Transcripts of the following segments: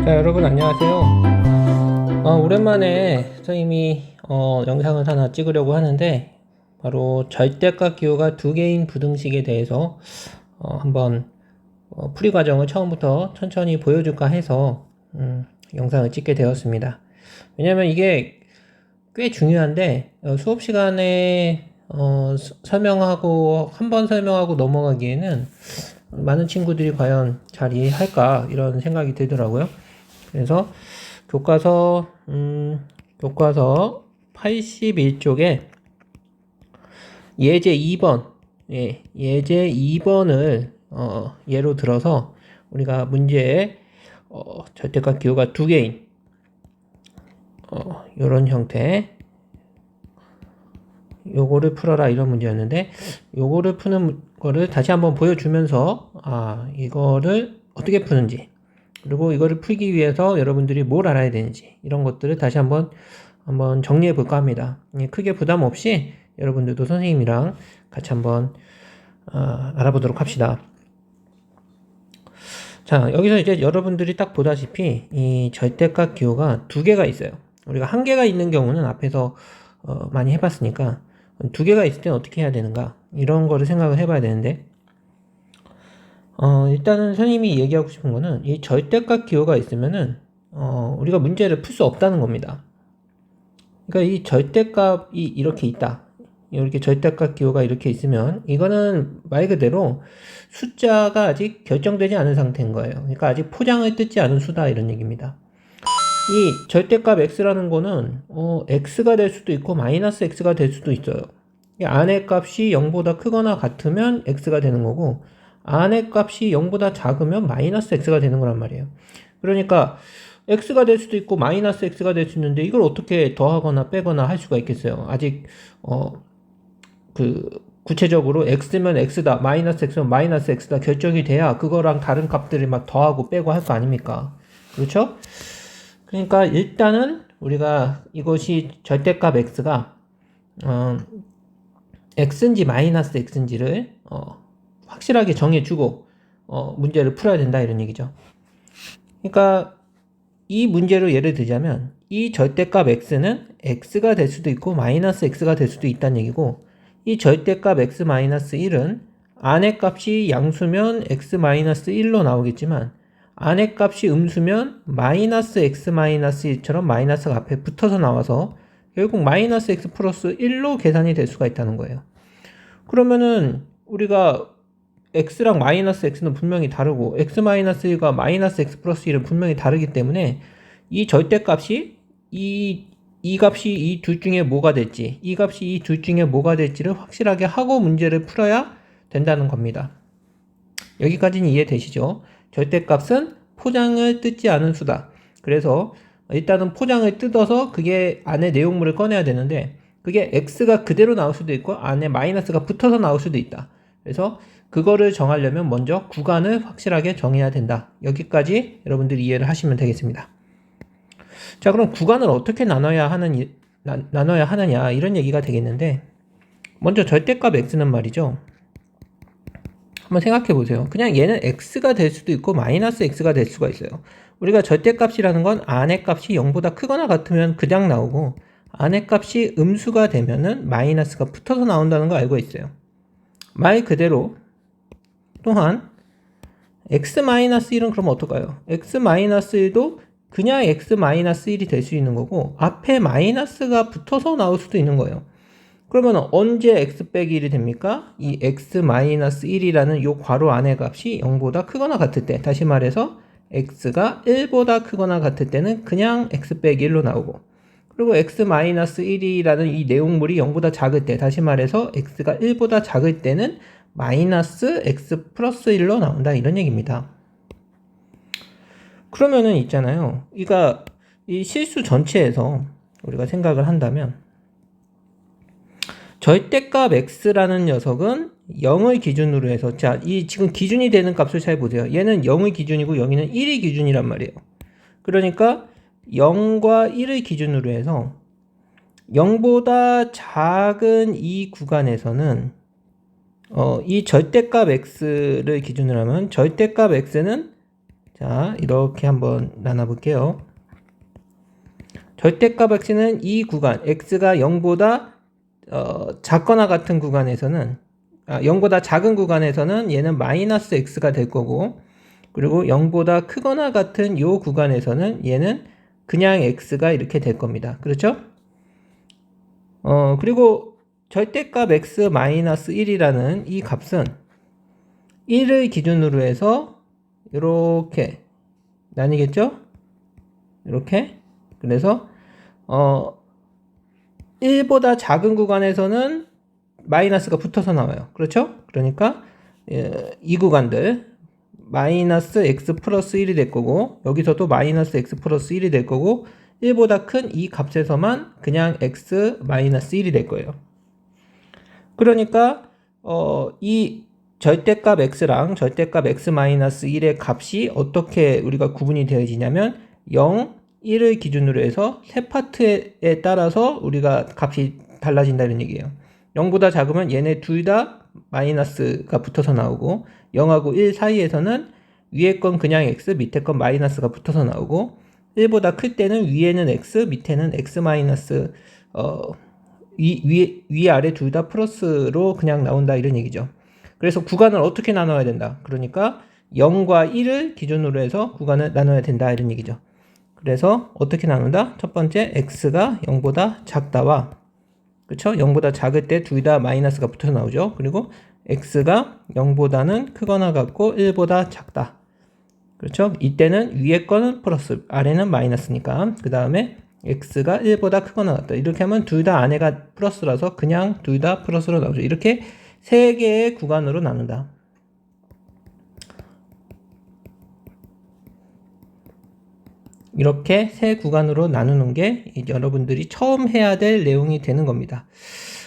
자, 여러분 안녕하세요. 오랜만에 선생님이 영상을 하나 찍으려고 하는데, 바로 절대값 기호가 두 개인 부등식에 대해서 한번 풀이 과정을 처음부터 천천히 보여줄까 해서 영상을 찍게 되었습니다. 왜냐면 이게 꽤 중요한데, 수업 시간에 설명하고 한 번 설명하고 넘어가기에는 많은 친구들이 과연 잘 이해할까 이런 생각이 들더라고요. 그래서 교과서 81쪽에 예제 2번, 예제 2번을 예로 들어서 우리가 문제에 절대값 기호가 두 개인 요런 형태, 요거를 풀어라 이런 문제였는데, 요거를 푸는 거를 다시 한번 보여주면서 이거를 어떻게 푸는지, 그리고 이거를 풀기 위해서 여러분들이 뭘 알아야 되는지, 이런 것들을 다시 한번 정리해 볼까 합니다. 크게 부담 없이 여러분들도 선생님이랑 같이 한번 알아보도록 합시다. 자, 여기서 이제 여러분들이 딱 보다시피 이 절대값 기호가 두 개가 있어요. 우리가 한 개가 있는 경우는 앞에서 많이 해봤으니까, 두 개가 있을 때는 어떻게 해야 되는가, 이런 거를 생각을 해봐야 되는데, 일단은 선생님이 얘기하고 싶은 거는, 이 절대값 기호가 있으면은 우리가 문제를 풀 수 없다는 겁니다. 그러니까 이 절대값이 이렇게 있다, 이렇게 절대값 기호가 이렇게 있으면 이거는 말 그대로 숫자가 아직 결정되지 않은 상태인 거예요. 그러니까 아직 포장을 뜯지 않은 수다, 이런 얘기입니다. 이 절대값 x라는 거는 x가 될 수도 있고 마이너스 x가 될 수도 있어요. 안의 값이 0보다 크거나 같으면 x가 되는 거고, 안의 값이 0보다 작으면 마이너스 x가 되는 거란 말이에요. 그러니까 x가 될 수도 있고 마이너스 x가 될 수 있는데, 이걸 어떻게 더하거나 빼거나 할 수가 있겠어요? 아직 구체적으로 x면 x다, 마이너스 x면 마이너스 x다 결정이 돼야 그거랑 다른 값들을 막 더하고 빼고 할 거 아닙니까? 그렇죠? 그러니까 일단은 우리가 이것이 절대값 x가 x인지 마이너스 x인지를 확실하게 정해주고 문제를 풀어야 된다, 이런 얘기죠. 그러니까 이 문제로 예를 들자면, 이 절대값 x는 x가 될 수도 있고 마이너스 x가 될 수도 있다는 얘기고, 이 절대값 x 마이너스 1은 안의 값이 양수면 x 마이너스 1로 나오겠지만, 안의 값이 음수면 마이너스 x 마이너스 1처럼 마이너스가 앞에 붙어서 나와서 결국 마이너스 x 플러스 1로 계산이 될 수가 있다는 거예요. 그러면은 우리가 x랑 마이너스 x는 분명히 다르고, x 마이너스 1과 마이너스 x 플러스 1은 분명히 다르기 때문에 이 절대값이 이 값이 이 둘 중에 뭐가 될지, 이 값이 이 둘 중에 뭐가 될지를 확실하게 하고 문제를 풀어야 된다는 겁니다. 여기까지는 이해되시죠? 절대값은 포장을 뜯지 않은 수다. 그래서 일단은 포장을 뜯어서 그게 안에 내용물을 꺼내야 되는데, 그게 x가 그대로 나올 수도 있고 안에 마이너스가 붙어서 나올 수도 있다. 그래서 그거를 정하려면 먼저 구간을 확실하게 정해야 된다. 여기까지 여러분들이 이해를 하시면 되겠습니다. 자, 그럼 구간을 어떻게 나눠야 하느냐, 이런 얘기가 되겠는데, 먼저 절대값 x는 말이죠, 한번 생각해 보세요. 그냥 얘는 x가 될 수도 있고 마이너스 x가 될 수가 있어요. 우리가 절대값이라는 건 안의 값이 0보다 크거나 같으면 그냥 나오고, 안의 값이 음수가 되면은 마이너스가 붙어서 나온다는 거 알고 있어요. 말 그대로 또한 x-1은 그럼 어떨까요? x-1도 그냥 x-1이 될 수 있는 거고, 앞에 마이너스가 붙어서 나올 수도 있는 거예요. 그러면 언제 x 빼기 1이 됩니까? 이 x-1이라는 요 괄호 안의 값이 0보다 크거나 같을 때, 다시 말해서 x가 1보다 크거나 같을 때는 그냥 x 빼기 1로 나오고, 그리고 x-1이라는 이 내용물이 0보다 작을 때, 다시 말해서 x가 1보다 작을 때는 마이너스 x 플러스 1로 나온다, 이런 얘기입니다. 그러면은 있잖아요, 이 실수 전체에서 우리가 생각을 한다면, 절대값 x라는 녀석은 0을 기준으로 해서, 자, 이 지금 기준이 되는 값을 잘 보세요. 얘는 0의 기준이고 여기는 1의 기준이란 말이에요. 그러니까 0과 1을 기준으로 해서 0보다 작은 이 구간에서는 이 절대값 x를 기준으로 하면 절대값 x는 자, 이렇게 한번 나눠볼게요. 절대값 x는 이 구간, x가 0보다 작거나 같은 구간에서는 0보다 작은 구간에서는 얘는 마이너스 x가 될 거고, 그리고 0보다 크거나 같은 요 구간에서는 얘는 그냥 x가 이렇게 될 겁니다. 그렇죠? 그리고 절대값 x 마이너스 1이라는 이 값은 1을 기준으로 해서 이렇게 나뉘겠죠? 이렇게. 그래서 1보다 작은 구간에서는 마이너스가 붙어서 나와요. 그렇죠? 그러니까 이 구간들 마이너스 x 플러스 1이 될 거고, 여기서도 마이너스 x 플러스 1이 될 거고, 1보다 큰 이 값에서만 그냥 x 마이너스 1이 될 거예요. 그러니까 이 절대값 x랑 절대값 x 마이너스 1의 값이 어떻게 우리가 구분이 되어지냐면 0, 1을 기준으로 해서 세 파트에 따라서 우리가 값이 달라진다 이런 얘기예요. 0보다 작으면 얘네 둘 다 마이너스가 붙어서 나오고, 0하고 1 사이에서는 위에 건 그냥 x, 밑에 건 마이너스가 붙어서 나오고, 1보다 클 때는 위에는 x, 밑에는 x 마이너스 위 아래 둘 다 플러스로 그냥 나온다 이런 얘기죠. 그래서 구간을 어떻게 나눠야 된다. 그러니까 0과 1을 기준으로 해서 구간을 나눠야 된다 이런 얘기죠. 그래서 어떻게 나눈다? 첫 번째 x가 0보다 작다와, 그렇죠? 0보다 작을 때 둘 다 마이너스가 붙어서 나오죠. 그리고 x가 0보다는 크거나 같고 1보다 작다. 그렇죠? 이때는 위에 거는 플러스, 아래는 마이너스니까. 그 다음에 x가 1보다 크거나 같다. 이렇게 하면 둘 다 안에가 플러스라서 그냥 둘 다 플러스로 나오죠. 이렇게 세 개의 구간으로 나눈다. 이렇게 세 구간으로 나누는 게 여러분들이 처음 해야 될 내용이 되는 겁니다.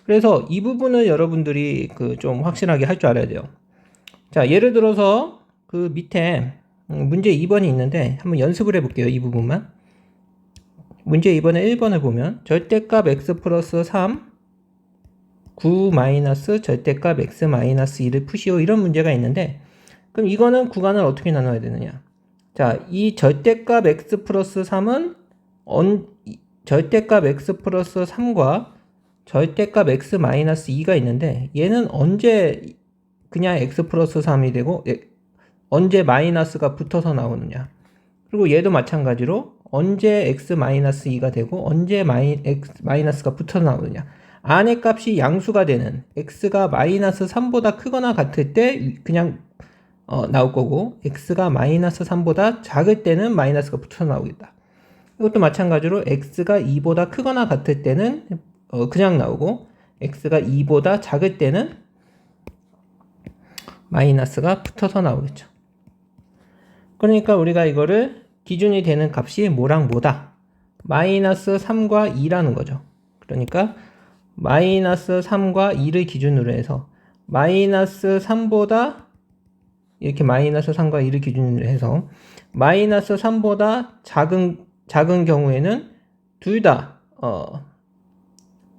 그래서 이 부분을 여러분들이 좀 확실하게 할 줄 알아야 돼요. 자, 예를 들어서 그 밑에 문제 2번이 있는데 한번 연습을 해볼게요. 이 부분만. 문제 2번에 1번을 보면 절대값 x 플러스 3 9 마이너스 절대값 x 마이너스 2를 푸시오, 이런 문제가 있는데, 그럼 이거는 구간을 어떻게 나눠야 되느냐. 자, 이 절대값 x 플러스 3은 절대값 x 플러스 3과 절대값 x 마이너스 2가 있는데, 얘는 언제 그냥 x 플러스 3이 되고 언제 마이너스가 붙어서 나오느냐. 그리고 얘도 마찬가지로 언제 x 마이너스 2가 되고 언제 x 마이너스가 붙어서 나오느냐. 안의 값이 양수가 되는 x가 마이너스 3보다 크거나 같을 때 그냥 나올 거고, x가 마이너스 3보다 작을 때는 마이너스가 붙어서 나오겠다. 이것도 마찬가지로 x가 2보다 크거나 같을 때는 그냥 나오고, x가 2보다 작을 때는 마이너스가 붙어서 나오겠죠. 그러니까 우리가 이거를 기준이 되는 값이 뭐랑 뭐다? 마이너스 3과 2라는 거죠. 그러니까 마이너스 3과 2를 기준으로 해서 마이너스 3보다 이렇게 마이너스 3과 2를 기준으로 해서 마이너스 3보다 작은 경우에는 둘 다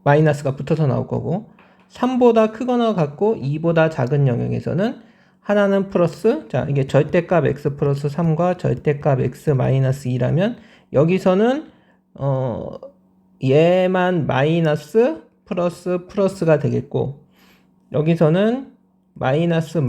마이너스가 붙어서 나올 거고, 3보다 크거나 같고 2보다 작은 영역에서는 하나는 플러스, 자, 이게 절대값 x 플러스 3과 절대값 x 마이너스 2라면 여기서는 얘만 마이너스 플러스가 되겠고, 여기서는 마이너스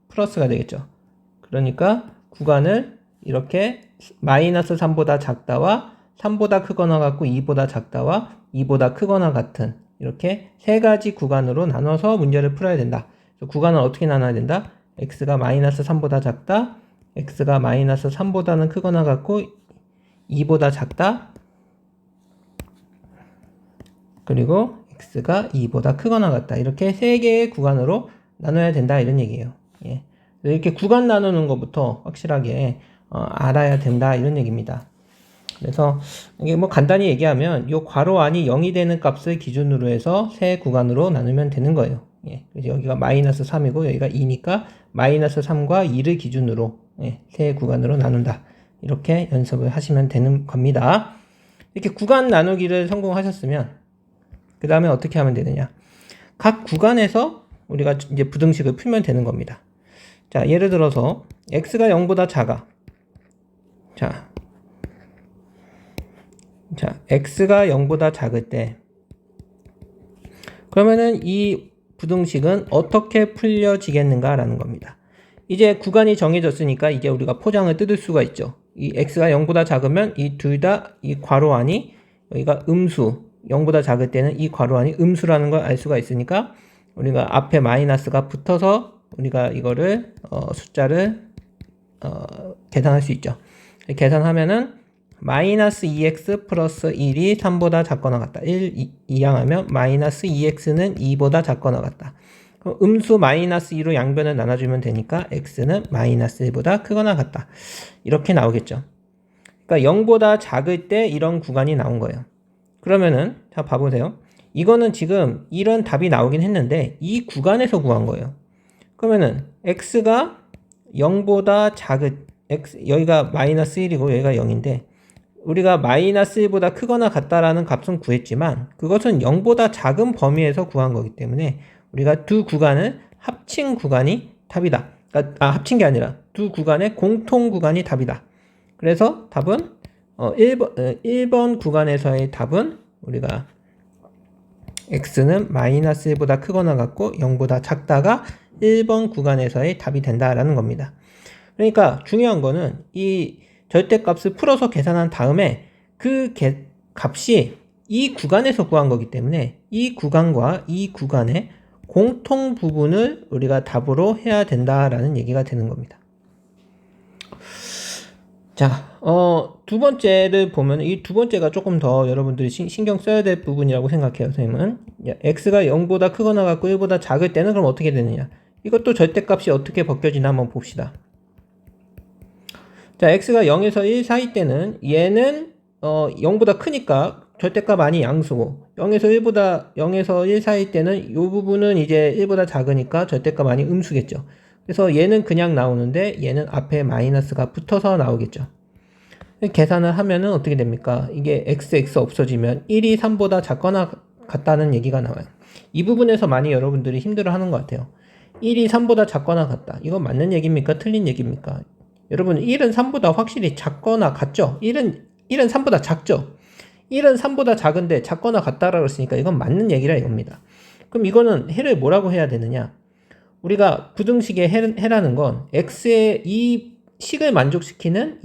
플러스가 되겠죠. 그러니까 구간을 이렇게 마이너스 3보다 작다와 3보다 크거나 같고 2보다 작다와 2보다 크거나 같은 이렇게 세 가지 구간으로 나눠서 문제를 풀어야 된다. 그래서 구간을 어떻게 나눠야 된다? x가 마이너스 3보다 작다, x가 마이너스 3보다는 크거나 같고 2보다 작다, 그리고 x가 2보다 크거나 같다. 이렇게 세 개의 구간으로 나눠야 된다 이런 얘기예요. 예. 이렇게 구간 나누는 것부터 확실하게 알아야 된다 이런 얘기입니다. 그래서 이게 뭐 간단히 얘기하면 요 괄호 안이 0이 되는 값을 기준으로 해서 세 구간으로 나누면 되는 거예요. 예. 그래서 여기가 마이너스 3이고 여기가 2니까 마이너스 3과 2를 기준으로 세 구간으로 나눈다. 이렇게 연습을 하시면 되는 겁니다. 이렇게 구간 나누기를 성공하셨으면 그 다음에 어떻게 하면 되느냐. 각 구간에서 우리가 이제 부등식을 풀면 되는 겁니다. 자, 예를 들어서 x가 0보다 작아. 자, x가 0보다 작을 때 그러면은 이 부등식은 어떻게 풀려지겠는가 라는 겁니다. 이제 구간이 정해졌으니까 이제 우리가 포장을 뜯을 수가 있죠. 이 x가 0보다 작으면 이 둘 다 이 괄호 안이 여기가 음수, 0보다 작을 때는 이 괄호 안이 음수라는 걸 알 수가 있으니까 우리가 앞에 마이너스가 붙어서 우리가 이거를 숫자를 계산할 수 있죠. 계산하면은 마이너스 2x 플러스 1이 3보다 작거나 같다. 1 이항하면 마이너스 2x는 2보다 작거나 같다. 그럼 음수 마이너스 2로 양변을 나눠주면 되니까 x는 마이너스 1보다 크거나 같다. 이렇게 나오겠죠. 그러니까 0보다 작을 때 이런 구간이 나온 거예요. 그러면은 자 봐보세요. 이거는 지금 이런 답이 나오긴 했는데 이 구간에서 구한 거예요. 그러면은 x가 0보다 작을 여기가 마이너스 1이고 여기가 0인데 우리가 마이너스 1보다 크거나 같다라는 값은 구했지만 그것은 0보다 작은 범위에서 구한 거기 때문에 우리가 두 구간을 합친 구간이 답이다. 그러니까 합친 게 아니라 두 구간의 공통 구간이 답이다. 그래서 답은 1번 구간에서의 답은 우리가 x는 마이너스 1보다 크거나 같고 0보다 작다가 1번 구간에서의 답이 된다라는 겁니다. 그러니까 중요한 거는 이 절대값을 풀어서 계산한 다음에 그 값이 이 구간에서 구한 거기 때문에 이 구간과 이 구간의 공통 부분을 우리가 답으로 해야 된다라는 얘기가 되는 겁니다. 자, 두 번째를 보면 이 두 번째가 조금 더 여러분들이 신경 써야 될 부분이라고 생각해요, 선생님은. x가 0보다 크거나 같고 1보다 작을 때는 그럼 어떻게 되느냐? 이것도 절대값이 어떻게 벗겨지나 한번 봅시다. 자, x가 0에서 1 사이 때는 얘는 0보다 크니까 절대값 아니 양수고 0에서 1 사이 때는 이 부분은 이제 1보다 작으니까 절대값 아니 음수겠죠. 그래서 얘는 그냥 나오는데 얘는 앞에 마이너스가 붙어서 나오겠죠. 계산을 하면은 어떻게 됩니까? 이게 xx 없어지면 1이 3보다 작거나 같다는 얘기가 나와요. 이 부분에서 많이 여러분들이 힘들어하는 것 같아요. 1이 3보다 작거나 같다. 이건 맞는 얘기입니까? 틀린 얘기입니까? 여러분 1은 3보다 확실히 작거나 같죠? 1은 3보다 작죠? 1은 3보다 작은데 작거나 같다라고 했으니까 이건 맞는 얘기라 이겁니다. 그럼 이거는 해를 뭐라고 해야 되느냐? 우리가 부등식의 해라는 건 x의 이 식을 만족시키는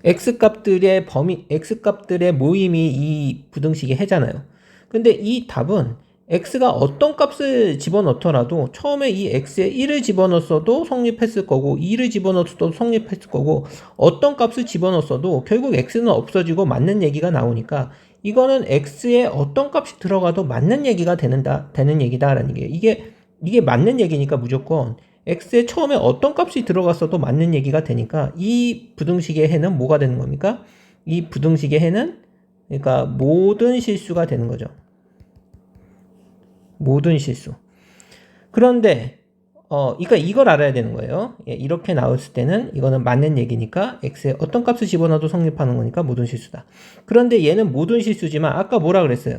x값들의 x값들의 모임이 이 부등식의 해잖아요. 근데 이 답은 x가 어떤 값을 집어넣더라도 처음에 이 x에 1을 집어넣었어도 성립했을 거고 2를 집어넣었어도 성립했을 거고 어떤 값을 집어넣었어도 결국 x는 없어지고 맞는 얘기가 나오니까 이거는 x에 어떤 값이 들어가도 맞는 얘기가 되는 얘기다라는 게 이게 맞는 얘기니까 무조건 x에 처음에 어떤 값이 들어갔어도 맞는 얘기가 되니까 이 부등식의 해는 뭐가 되는 겁니까? 이 부등식의 해는 그러니까 모든 실수가 되는 거죠. 모든 실수. 그런데 그러니까 이걸 알아야 되는 거예요. 이렇게 나왔을 때는 이거는 맞는 얘기니까 x에 어떤 값을 집어넣어도 성립하는 거니까 모든 실수다. 그런데 얘는 모든 실수지만 아까 뭐라 그랬어요?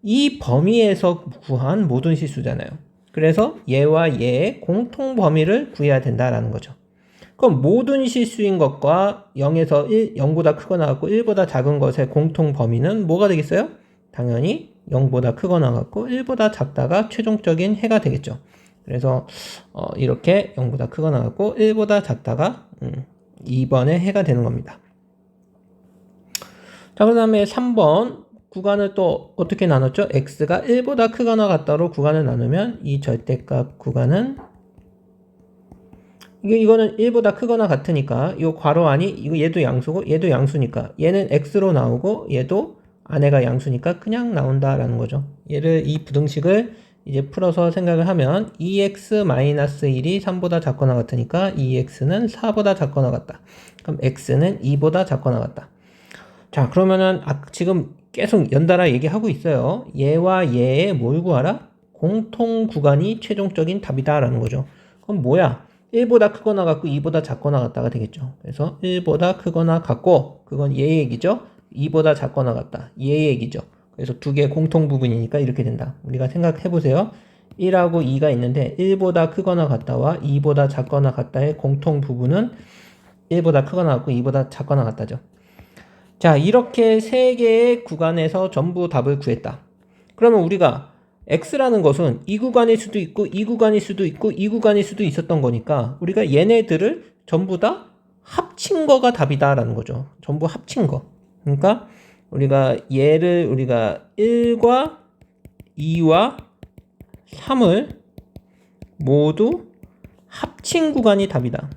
이 범위에서 구한 모든 실수잖아요. 그래서 얘와 얘의 공통 범위를 구해야 된다라는 거죠. 그럼 모든 실수인 것과 0에서 0보다 크거나 같고 1보다 작은 것의 공통 범위는 뭐가 되겠어요? 당연히 0보다 크거나 같고 1보다 작다가 최종적인 해가 되겠죠. 그래서 이렇게 0보다 크거나 같고 1보다 작다가 2번의 해가 되는 겁니다. 자, 그 다음에 3번 구간을 또 어떻게 나눴죠? x가 1보다 크거나 같다로 구간을 나누면 이 절대값 구간은 이거는 1보다 크거나 같으니까 이 괄호 안이 얘도 양수고 얘도 양수니까 얘는 x로 나오고 얘도 안에가 양수니까 그냥 나온다라는 거죠. 이 부등식을 이제 풀어서 생각을 하면 2x-1이 3보다 작거나 같으니까 2x는 4보다 작거나 같다. 그럼 x는 2보다 작거나 같다. 자, 그러면은 지금 계속 연달아 얘기하고 있어요. 얘와 얘의 뭘 구하라? 공통 구간이 최종적인 답이다라는 거죠. 그럼 뭐야? 1보다 크거나 같고 2보다 작거나 같다가 되겠죠. 그래서 1보다 크거나 같고 그건 얘 얘기죠. 2보다 작거나 같다. 얘 얘기죠. 그래서 두 개의 공통 부분이니까 이렇게 된다. 우리가 생각해 보세요. 1하고 2가 있는데 1보다 크거나 같다와 2보다 작거나 같다의 공통 부분은 1보다 크거나 같고 2보다 작거나 같다죠. 자, 이렇게 세 개의 구간에서 전부 답을 구했다. 그러면 우리가 x라는 것은 이 구간일 수도 있고 이 구간일 수도 있고 이 구간일 수도 있었던 거니까 우리가 얘네들을 전부 다 합친 거가 답이다라는 거죠. 전부 합친 거. 그러니까 우리가 얘를 우리가 1과 2와 3을 모두 합친 구간이 답이다.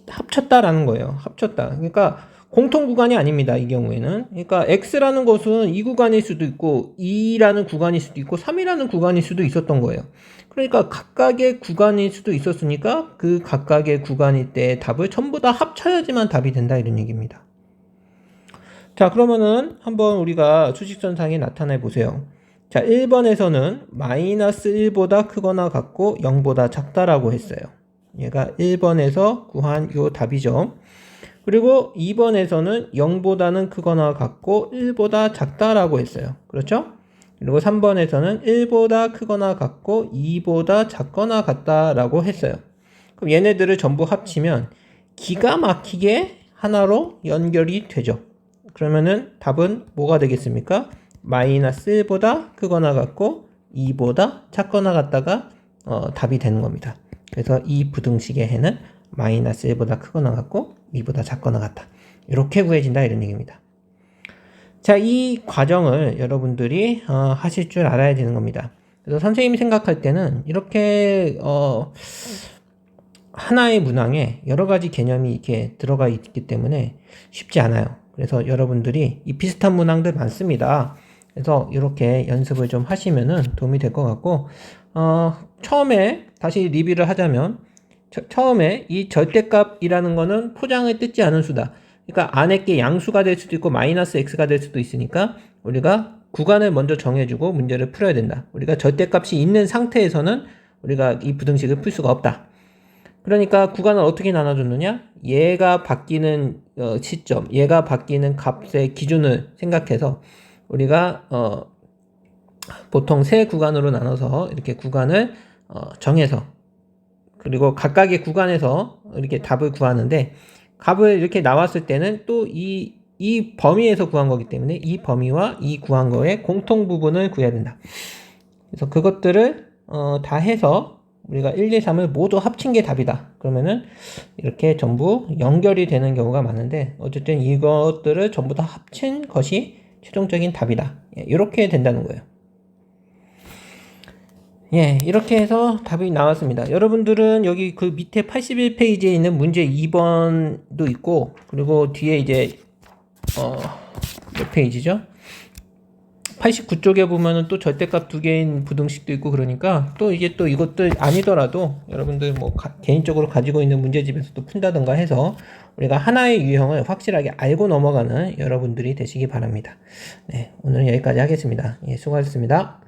합쳤다라는 거예요. 합쳤다. 그러니까 공통 구간이 아닙니다. 이 경우에는. 그러니까 x라는 것은 이 구간일 수도 있고 2라는 구간일 수도 있고 3이라는 구간일 수도 있었던 거예요. 그러니까 각각의 구간일 수도 있었으니까 그 각각의 구간일 때의 답을 전부 다 합쳐야지만 답이 된다 이런 얘기입니다. 자, 그러면은 한번 우리가 수직선상에 나타내 보세요. 자, 1번에서는 마이너스 1보다 크거나 같고 0보다 작다라고 했어요. 얘가 1번에서 구한 요 답이죠. 그리고 2번에서는 0보다는 크거나 같고 1보다 작다라고 했어요. 그렇죠? 그리고 3번에서는 1보다 크거나 같고 2보다 작거나 같다라고 했어요. 그럼 얘네들을 전부 합치면 기가 막히게 하나로 연결이 되죠. 그러면은 답은 뭐가 되겠습니까? 마이너스 1보다 크거나 같고 2보다 작거나 같다가 답이 되는 겁니다. 그래서 이 부등식의 해는 마이너스 1보다 크거나 같고 2보다 작거나 같다. 이렇게 구해진다 이런 얘기입니다. 자, 이 과정을 여러분들이 하실 줄 알아야 되는 겁니다. 그래서 선생님이 생각할 때는 이렇게 하나의 문항에 여러 가지 개념이 이렇게 들어가 있기 때문에 쉽지 않아요. 그래서 여러분들이 이 비슷한 문항들 많습니다. 그래서 이렇게 연습을 좀 하시면은 도움이 될 것 같고, 처음에 다시 리뷰를 하자면, 처음에 이 절대값이라는 거는 포장을 뜯지 않은 수다. 그러니까 안에 게 양수가 될 수도 있고 마이너스 x가 될 수도 있으니까 우리가 구간을 먼저 정해주고 문제를 풀어야 된다. 우리가 절대값이 있는 상태에서는 우리가 이 부등식을 풀 수가 없다. 그러니까 구간을 어떻게 나눠줬느냐? 얘가 바뀌는 시점, 얘가 바뀌는 값의 기준을 생각해서 우리가 보통 세 구간으로 나눠서 이렇게 구간을 정해서 그리고 각각의 구간에서 이렇게 답을 구하는데 값을 이렇게 나왔을 때는 또 이 범위에서 구한 거기 때문에 이 범위와 이 구한 거의 공통 부분을 구해야 된다. 그래서 그것들을 다 해서 우리가 1, 2, 3을 모두 합친 게 답이다. 그러면은 이렇게 전부 연결이 되는 경우가 많은데 어쨌든 이것들을 전부 다 합친 것이 최종적인 답이다. 이렇게 된다는 거예요. 예, 이렇게 해서 답이 나왔습니다. 여러분들은 여기 그 밑에 81페이지에 있는 문제 2번도 있고 그리고 뒤에 이제 몇 페이지죠? 89쪽에 보면은 또 절대값 두 개인 부등식도 있고 그러니까 또 이게 또 이것들 아니더라도 여러분들 뭐 개인적으로 가지고 있는 문제집에서도 푼다던가 해서 우리가 하나의 유형을 확실하게 알고 넘어가는 여러분들이 되시기 바랍니다. 네, 오늘은 여기까지 하겠습니다. 예, 수고하셨습니다.